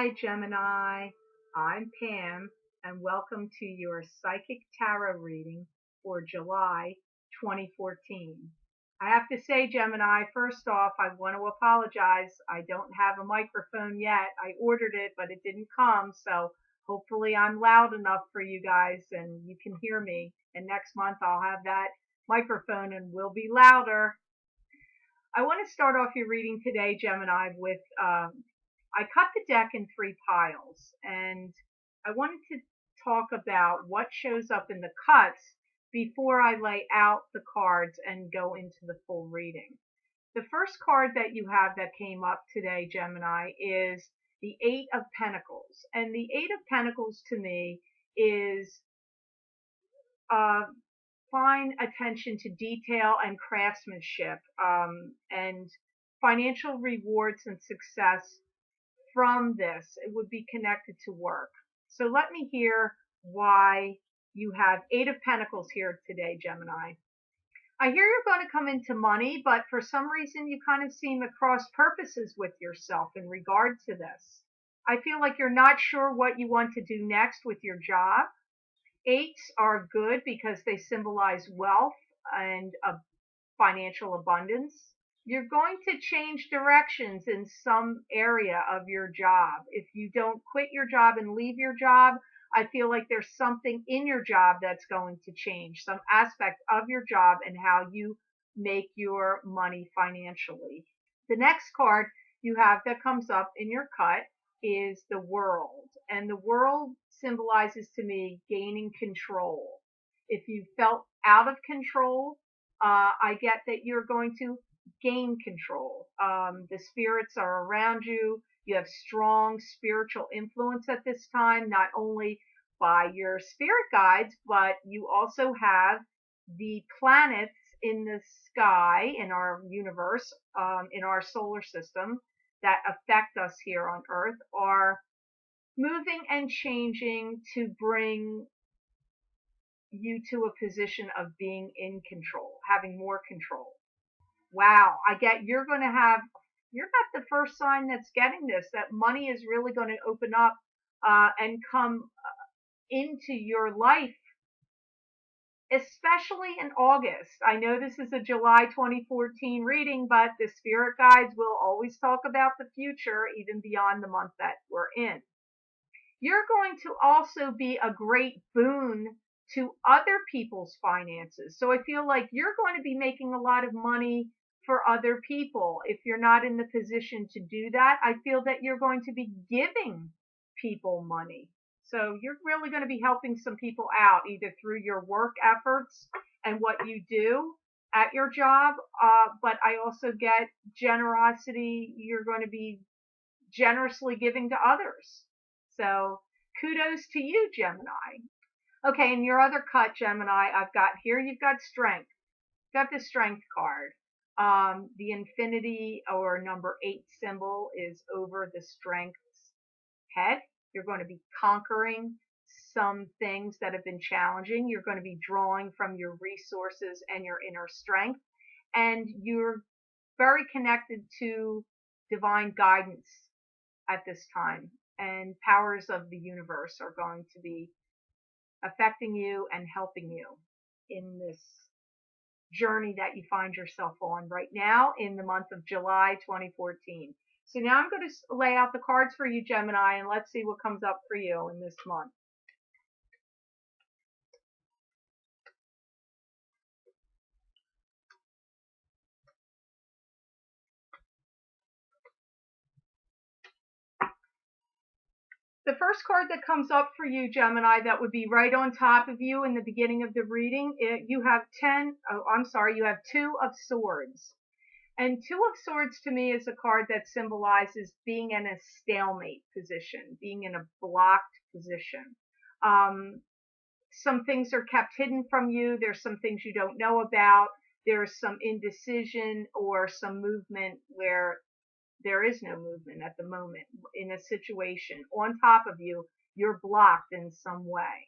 Hi, Gemini. I'm Pam, and welcome to your Psychic Tarot reading for July 2014. I have to say, Gemini, first off, I want to apologize. I don't have a microphone yet. I ordered it, but it didn't come, so hopefully I'm loud enough for you guys and you can hear me. And next month I'll have that microphone and we'll be louder. I want to start off your reading today, Gemini, with I cut the deck in three piles, and I wanted to talk about what shows up in the cuts before I lay out the cards and go into the full reading. The first card that you have that came up today, Gemini, is the Eight of Pentacles. And the Eight of Pentacles to me is fine attention to detail and craftsmanship, and financial rewards and success from this. It would be connected to work. So let me hear why you have Eight of Pentacles here today, Gemini. I hear you're going to come into money, but for some reason you kind of seem at cross purposes with yourself in regard to this. I feel like you're not sure what you want to do next with your job. Eights are good because they symbolize wealth and financial abundance. You're going to change directions in some area of your job. If you don't quit your job and leave your job, I feel like there's something in your job that's going to change, some aspect of your job and how you make your money financially. The next card you have that comes up in your cut is the World. And the World symbolizes to me gaining control. If you felt out of control, I get that you're going to gain control. The spirits are around you. You have strong spiritual influence at this time, not only by your spirit guides, but you also have the planets in the sky, in our universe, in our solar system that affect us here on Earth are moving and changing to bring you to a position of being in control, having more control. Wow, I get you're not the first sign that's getting this, that money is really going to open up and come into your life, especially in August. I know this is a July 2014 reading, but the spirit guides will always talk about the future, even beyond the month that we're in. You're going to also be a great boon to other people's finances. So I feel like you're going to be making a lot of money for other people. If you're not in the position to do that, I feel that you're going to be giving people money. So you're really going to be helping some people out, either through your work efforts and what you do at your job. But I also get generosity. You're going to be generously giving to others. So kudos to you, Gemini. Okay, in your other cut, Gemini, I've got here, you've got Strength. You've got the Strength card. The infinity or number 8 symbol is over the Strength's head. You're going to be conquering some things that have been challenging. You're going to be drawing from your resources and your inner strength. And you're very connected to divine guidance at this time, and powers of the universe are going to be affecting you and helping you in this journey that you find yourself on right now in the month of July 2014. So now I'm going to lay out the cards for you, Gemini, and let's see what comes up for you in this month. The first card that comes up for you, Gemini, that would be right on top of you in the beginning of the reading, you have you have Two of Swords. And Two of Swords to me is a card that symbolizes being in a stalemate position, being in a blocked position. Some things are kept hidden from you. There's some things you don't know about. There's some indecision or some movement where there is no movement at the moment in a situation. On top of you, you're blocked in some way,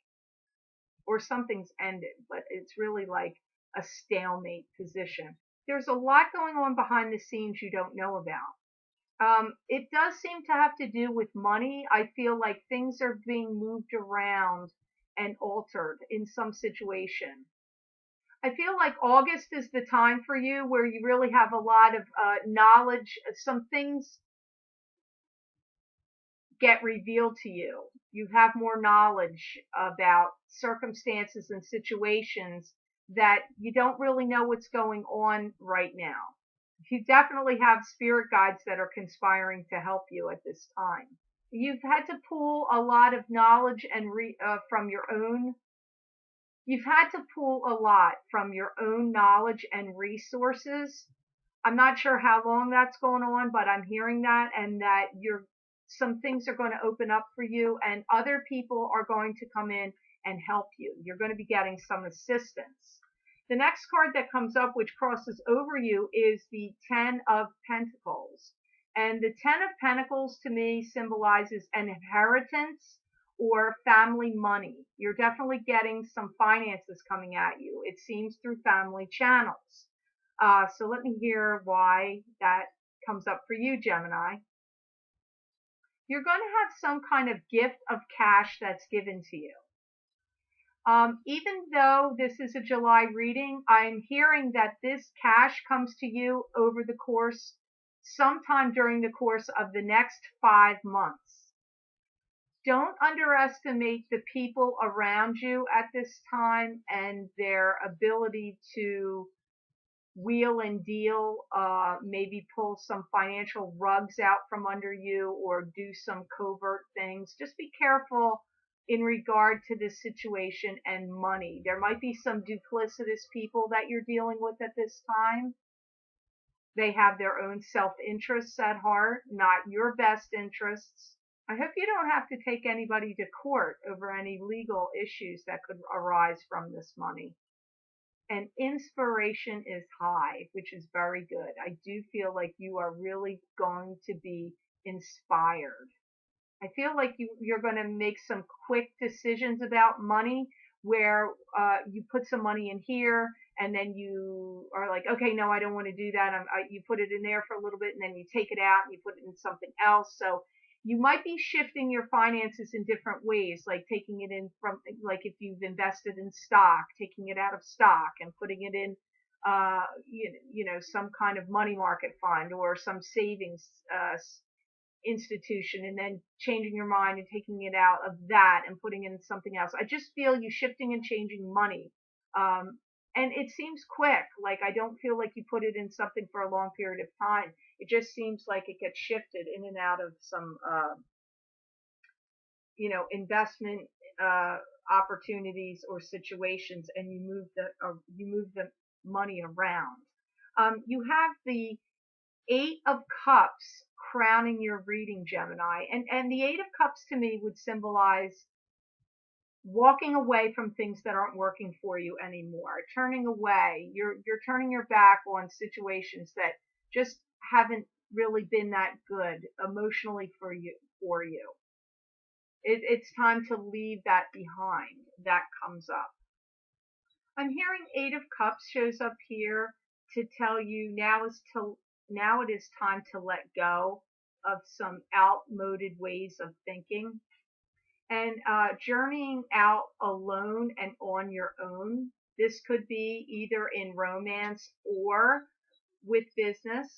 or something's ended, but it's really like a stalemate position. There's a lot going on behind the scenes you don't know about. It does seem to have to do with money. I feel like things are being moved around and altered in some situation. I feel like August is the time for you where you really have a lot of knowledge. Some things get revealed to you. You have more knowledge about circumstances and situations that you don't really know what's going on right now. You definitely have spirit guides that are conspiring to help you at this time. You've had to pull a lot of knowledge and from your own. You've had to pull a lot from your own knowledge and resources. I'm not sure how long that's going on, but I'm hearing that, and that some things are going to open up for you and other people are going to come in and help you. You're going to be getting some assistance. The next card that comes up, which crosses over you, is the Ten of Pentacles. And the Ten of Pentacles to me symbolizes an inheritance or family money. You're definitely getting some finances coming at you. It seems through family channels. So let me hear why that comes up for you, Gemini. You're going to have some kind of gift of cash that's given to you. Even though this is a July reading, I'm hearing that this cash comes to you over the course, sometime during the course of the next 5 months. Don't underestimate the people around you at this time and their ability to wheel and deal, maybe pull some financial rugs out from under you or do some covert things. Just be careful in regard to this situation and money. There might be some duplicitous people that you're dealing with at this time. They have their own self-interests at heart, not your best interests. I hope you don't have to take anybody to court over any legal issues that could arise from this money. And inspiration is high, which is very good. I do feel like you are really going to be inspired. I feel like you're going to make some quick decisions about money where you put some money in here and then you are like, okay, no, I don't want to do that. You put it in there for a little bit and then you take it out and you put it in something else. So you might be shifting your finances in different ways, like taking it in from, like if you've invested in stock, taking it out of stock and putting it in, some kind of money market fund or some savings institution, and then changing your mind and taking it out of that and putting it in something else. I just feel you shifting and changing money. And it seems quick. Like I don't feel like you put it in something for a long period of time. It just seems like it gets shifted in and out of some, investment opportunities or situations, and you move the money around. You have the Eight of Cups crowning your reading, Gemini, and the Eight of Cups to me would symbolize walking away from things that aren't working for you anymore, turning away. You're turning your back on situations that just haven't really been that good emotionally for you. It's time to leave that behind. That comes up. I'm hearing Eight of Cups shows up here to tell you now it is time to let go of some outmoded ways of thinking and journeying out alone and on your own. This could be either in romance or with business.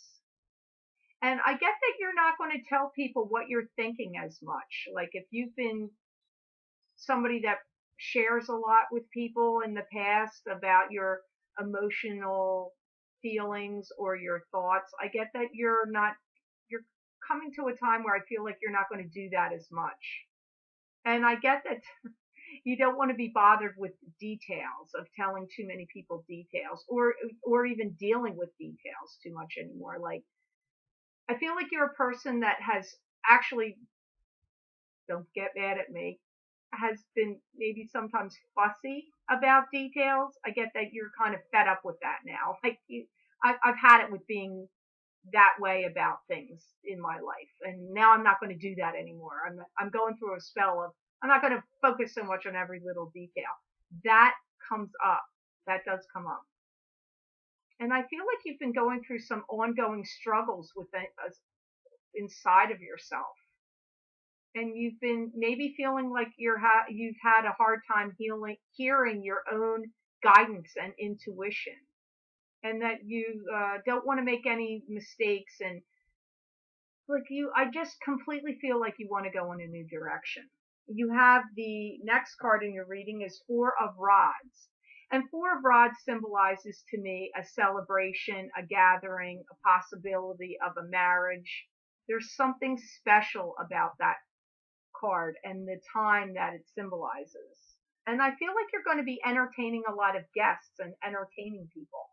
And I get that you're not going to tell people what you're thinking as much. Like if you've been somebody that shares a lot with people in the past about your emotional feelings or your thoughts, I get that you're coming to a time where I feel like you're not going to do that as much. And I get that you don't want to be bothered with details of telling too many people details or even dealing with details too much anymore. Like I feel like you're a person that has actually, don't get mad at me, has been maybe sometimes fussy about details. I get that you're kind of fed up with that now. Like I've had it with being that way about things in my life, and now I'm not going to do that anymore. I'm going through a spell of I'm not going to focus so much on every little detail. That comes up. That does come up. And I feel like you've been going through some ongoing struggles with inside of yourself. And you've been maybe feeling like you've had a hard time hearing your own guidance and intuition, and that you don't want to make any mistakes, and I just completely feel like you want to go in a new direction. You have the next card in your reading is Four of Rods. And Four of Rods symbolizes to me a celebration, a gathering, a possibility of a marriage. There's something special about that card and the time that it symbolizes. And I feel like you're going to be entertaining a lot of guests and entertaining people.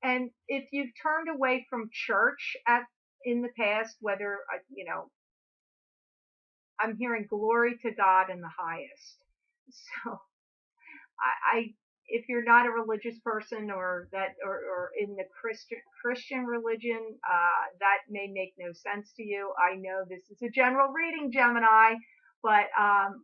And if you've turned away from church in the past, whether, I'm hearing glory to God in the highest. So I if you're not a religious person or in the Christian religion, that may make no sense to you. I know this is a general reading, Gemini, but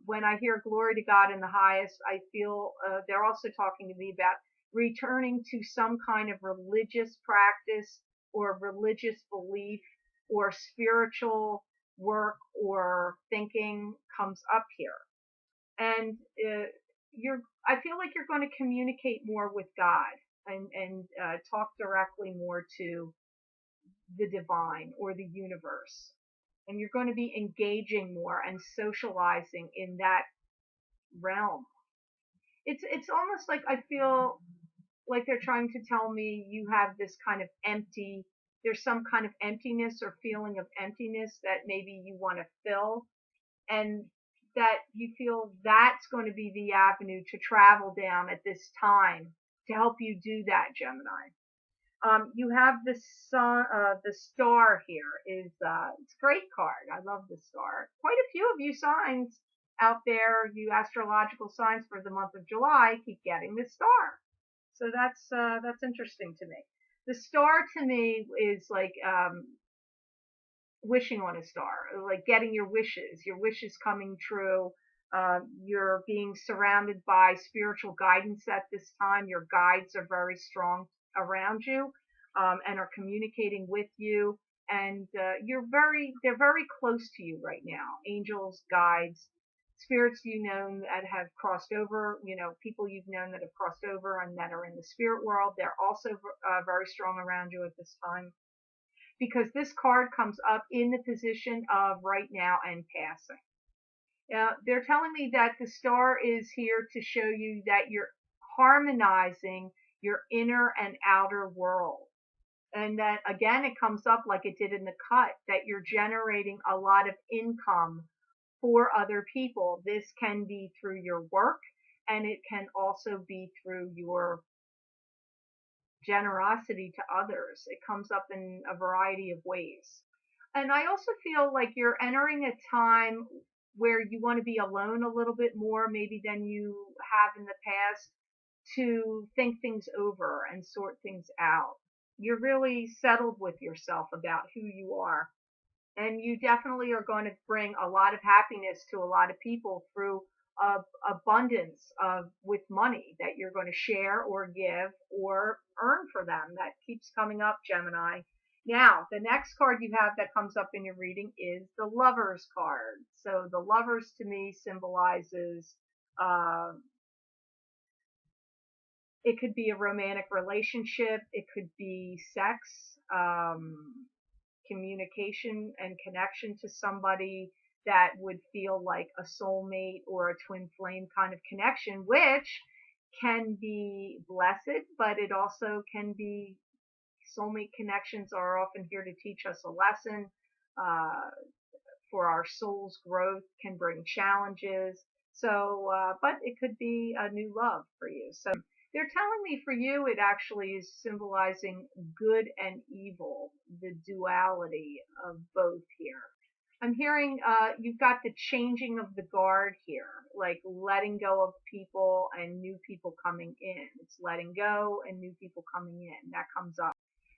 when I hear glory to God in the highest, I feel they're also talking to me about returning to some kind of religious practice or religious belief or spiritual work or thinking comes up here. And I feel like you're going to communicate more with God and talk directly more to the divine or the universe. And you're going to be engaging more and socializing in that realm. It's almost like I feel like they're trying to tell me you have this kind of there's some kind of emptiness or feeling of emptiness that maybe you want to fill, and that you feel that's going to be the avenue to travel down at this time to help you do that, Gemini. You have the star here is it's a great card. I love the star. Quite a few of you signs out there, you astrological signs for the month of July, keep getting the star. So that's interesting to me. The star to me is like wishing on a star, like getting your wishes coming true. You're being surrounded by spiritual guidance at this time. Your guides are very strong around you and are communicating with you. And they're very close to you right now. Angels, guides, spirits that have crossed over, people you've known that have crossed over and that are in the spirit world. They're also very strong around you at this time, because this card comes up in the position of right now and passing. They're telling me that the star is here to show you that you're harmonizing your inner and outer world. And that, again, it comes up like it did in the cut, that you're generating a lot of income for other people. This can be through your work, and it can also be through your generosity to others. It comes up in a variety of ways. And I also feel like you're entering a time where you want to be alone a little bit more, maybe than you have in the past, to think things over and sort things out. You're really settled with yourself about who you are. And you definitely are going to bring a lot of happiness to a lot of people through abundance with money that you're going to share or give or earn for them. That keeps coming up, Gemini. Now, the next card you have that comes up in your reading is the Lovers card. So the Lovers to me symbolizes it could be a romantic relationship, it could be sex, communication and connection to somebody that would feel like a soulmate or a twin flame kind of connection, which can be blessed, but it also can be, soulmate connections are often here to teach us a lesson, for our soul's growth, can bring challenges. So, but it could be a new love for you. So they're telling me for you, it actually is symbolizing good and evil, the duality of both here. I'm hearing you've got the changing of the guard here, like letting go of people and new people coming in. It's letting go and new people coming in. That comes up.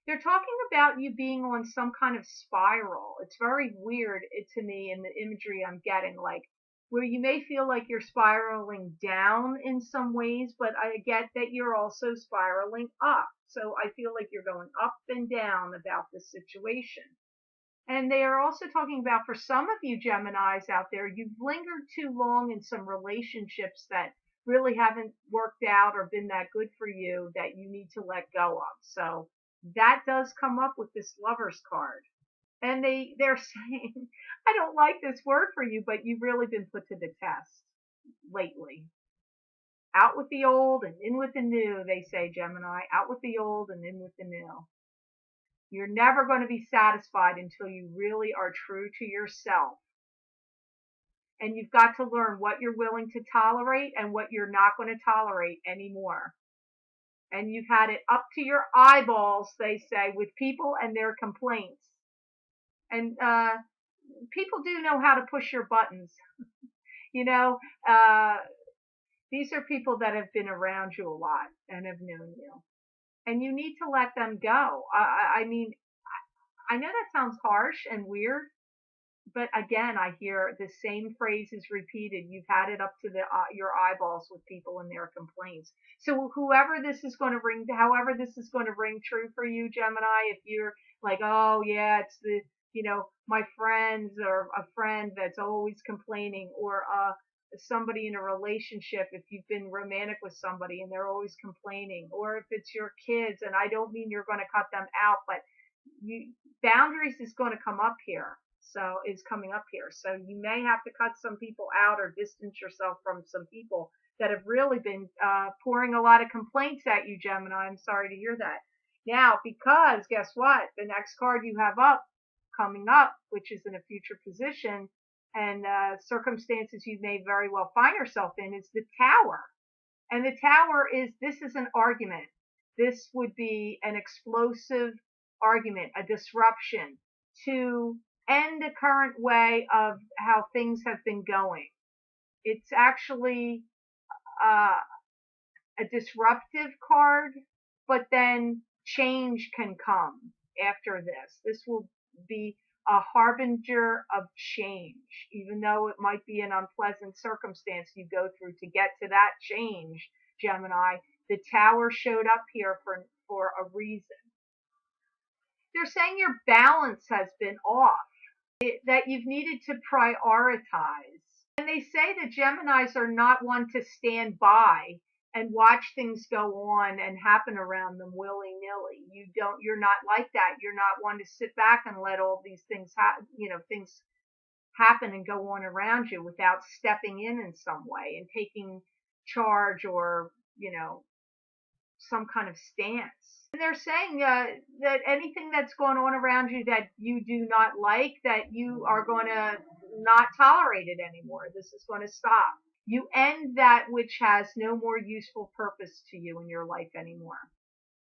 They're talking about you being on some kind of spiral. It's very weird to me in the imagery I'm getting, like where you may feel like you're spiraling down in some ways, but I get that you're also spiraling up. So I feel like you're going up and down about this situation. And they are also talking about, for some of you Geminis out there, you've lingered too long in some relationships that really haven't worked out or been that good for you, that you need to let go of. So that does come up with this Lovers card. And they're saying, I don't like this word for you, but you've really been put to the test lately. Out with the old and in with the new, they say, Gemini. Out with the old and in with the new. You're never going to be satisfied until you really are true to yourself. And you've got to learn what you're willing to tolerate and what you're not going to tolerate anymore. And you've had it up to your eyeballs, they say, with people and their complaints. And people do know how to push your buttons. You know, these are people that have been around you a lot and have known you. And you need to let them go. I mean, I know that sounds harsh and weird, but again, I hear the same phrases repeated. You've had it up to your eyeballs with people and their complaints. So whoever this is going to ring, however this is going to ring true for you, Gemini, if you're like, oh yeah, it's my friends, or a friend that's always complaining, or somebody in a relationship, if you've been romantic with somebody and they're always complaining, or if it's your kids, and I don't mean you're going to cut them out, but boundaries is going to come up here. So is coming up here. So you may have to cut some people out or distance yourself from some people that have really been pouring a lot of complaints at you, Gemini. I'm sorry to hear that. Now, because guess what? The next card you have coming up, which is in a future position, and circumstances you may very well find yourself in, is the Tower. And the Tower this is an argument. This would be an explosive argument, a disruption to end the current way of how things have been going. It's actually a disruptive card, but then change can come after this. This will be a harbinger of change, even though it might be an unpleasant circumstance you go through to get to that change, Gemini. The Tower showed up here for a reason. They're saying your balance has been off, that you've needed to prioritize. And they say that Geminis are not one to stand by and watch things go on and happen around them willy-nilly. You're not like that. You're not one to sit back and let all these things things happen and go on around you without stepping in some way and taking charge, or, some kind of stance. And they're saying that anything that's going on around you that you do not like, that you are going to not tolerate it anymore. This is going to stop. You end that which has no more useful purpose to you in your life anymore.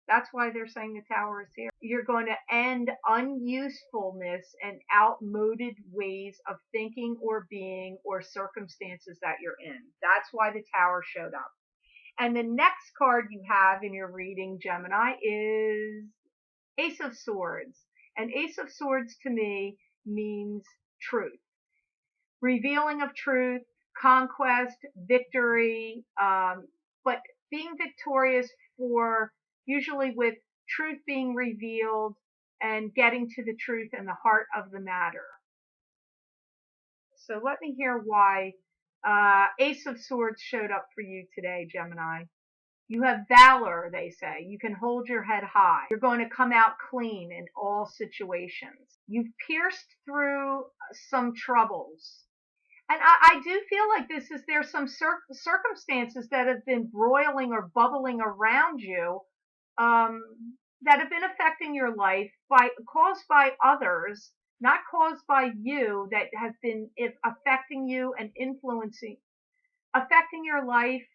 That's why they're saying the Tower is here. You're going to end unusefulness and outmoded ways of thinking or being or circumstances that you're in. That's why the Tower showed up. And the next card you have in your reading, Gemini, is Ace of Swords. And Ace of Swords to me means truth. Revealing of truth, conquest, victory, but being victorious usually with truth being revealed and getting to the truth and the heart of the matter. So let me hear why Ace of Swords showed up for you today, Gemini. You have valor, they say. You can hold your head high. You're going to come out clean in all situations. You've pierced through some troubles. And I do feel like there's some circumstances that have been broiling or bubbling around you that have been affecting your life, caused by others, not caused by you, that have been affecting you and affecting your life,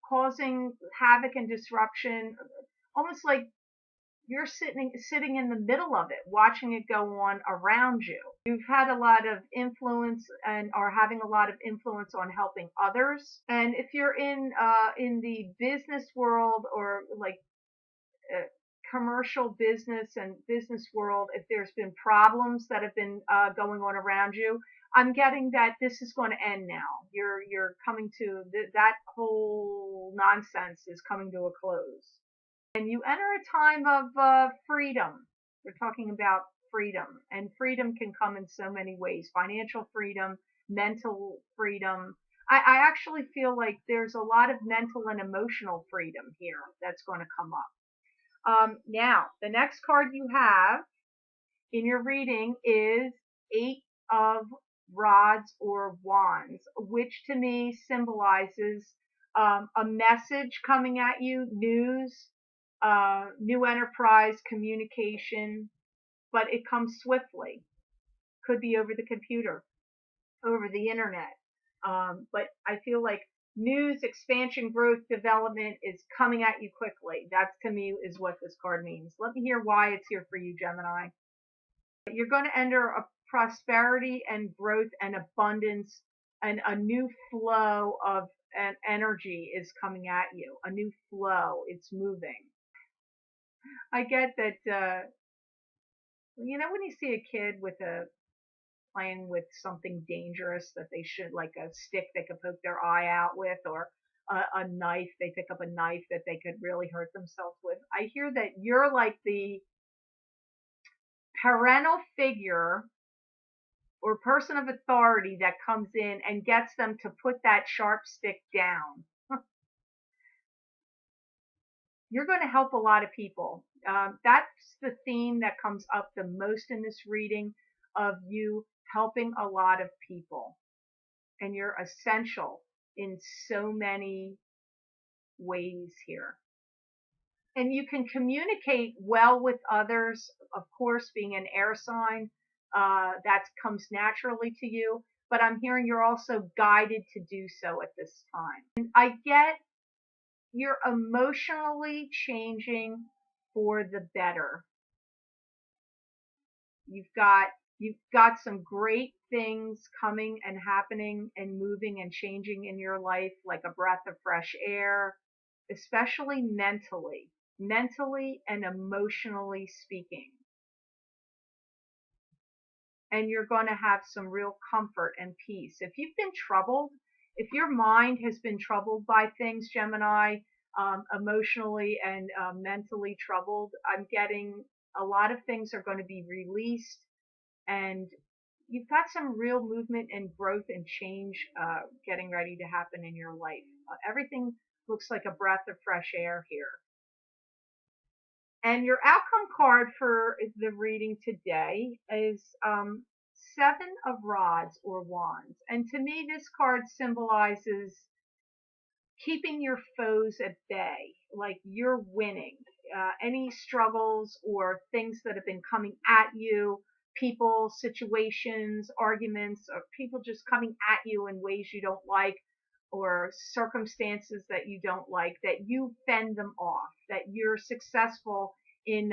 causing havoc and disruption, almost like you're sitting in the middle of it, watching it go on around you. You've had a lot of influence and are having a lot of influence on helping others. And if you're in the business world, or like commercial business and business world, if there's been problems that have been going on around you, I'm getting that this is going to end now. You're coming to that whole nonsense is coming to a close. And you enter a time of freedom. We're talking about freedom. And freedom can come in so many ways: financial freedom, mental freedom. I actually feel like there's a lot of mental and emotional freedom here that's going to come up. Now, the next card you have in your reading is Eight of Rods or Wands, which to me symbolizes a message coming at you, news, new enterprise, communication, but it comes swiftly. Could be over the computer, over the internet. But I feel like news, expansion, growth, development is coming at you quickly. That to me is what this card means. Let me hear why it's here for you, Gemini. You're going to enter a prosperity and growth and abundance, and a new flow of an energy is coming at you. A new flow. It's moving. I get that, when you see a kid with playing with something dangerous that they should, like a stick they could poke their eye out with, or a knife, they pick up a knife that they could really hurt themselves with. I hear that you're like the parental figure or person of authority that comes in and gets them to put that sharp stick down. You're going to help a lot of people. That's the theme that comes up the most in this reading, of you helping a lot of people. And you're essential in so many ways here. And you can communicate well with others. Of course, being an air sign, that comes naturally to you. But I'm hearing you're also guided to do so at this time. And I get you're emotionally changing for the better. You've got some great things coming and happening and moving and changing in your life, like a breath of fresh air, especially mentally and emotionally speaking. And you're going to have some real comfort and peace. If you've been troubled, if your mind has been troubled by things, Gemini, emotionally and mentally troubled, I'm getting a lot of things are going to be released, and you've got some real movement and growth and change getting ready to happen in your life. Everything looks like a breath of fresh air here. And your outcome card for the reading today is Seven of Rods or Wands. And to me, this card symbolizes keeping your foes at bay, like you're winning. Any struggles or things that have been coming at you, people, situations, arguments, or people just coming at you in ways you don't like, or circumstances that you don't like, that you fend them off, that you're successful in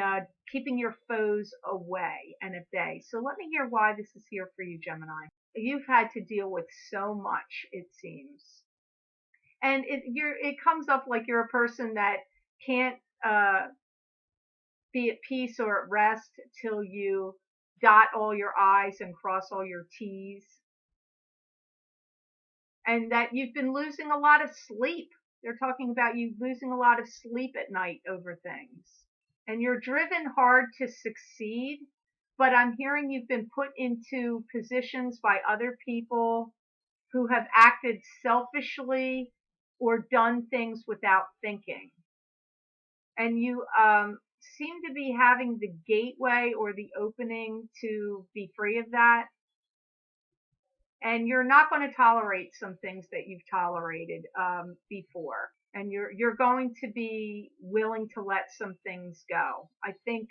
keeping your foes away and at bay. So let me hear why this is here for you, Gemini. You've had to deal with so much, it seems. And it comes up like you're a person that can't be at peace or at rest till you dot all your I's and cross all your T's. And that you've been losing a lot of sleep. They're talking about you losing a lot of sleep at night over things. And you're driven hard to succeed, but I'm hearing you've been put into positions by other people who have acted selfishly or done things without thinking. And you seem to be having the gateway or the opening to be free of that. And you're not going to tolerate some things that you've tolerated before. And you're going to be willing to let some things go. I think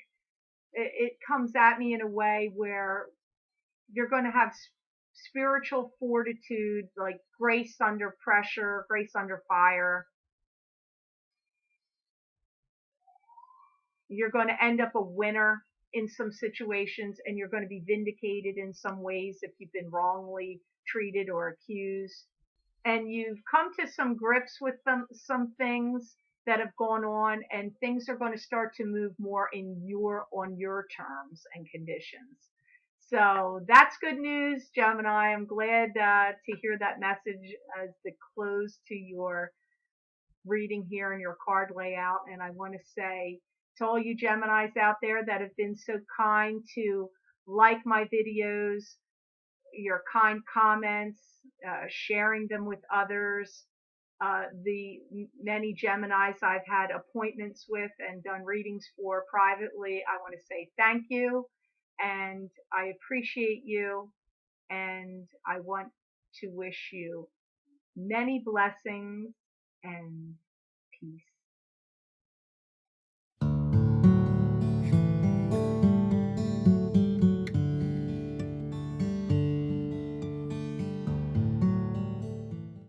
it comes at me in a way where you're going to have spiritual fortitude, like grace under pressure, grace under fire. You're going to end up a winner in some situations, and you're going to be vindicated in some ways if you've been wrongly treated or accused. And you've come to some grips with some things that have gone on, and things are going to start to move more on your terms and conditions. So that's good news, Gemini. I'm glad to hear that message as the close to your reading here in your card layout. And I want to say to all you Geminis out there that have been so kind to like my videos, your kind comments, sharing them with others. The many Geminis I've had appointments with and done readings for privately, I want to say thank you, and I appreciate you, and I want to wish you many blessings and peace.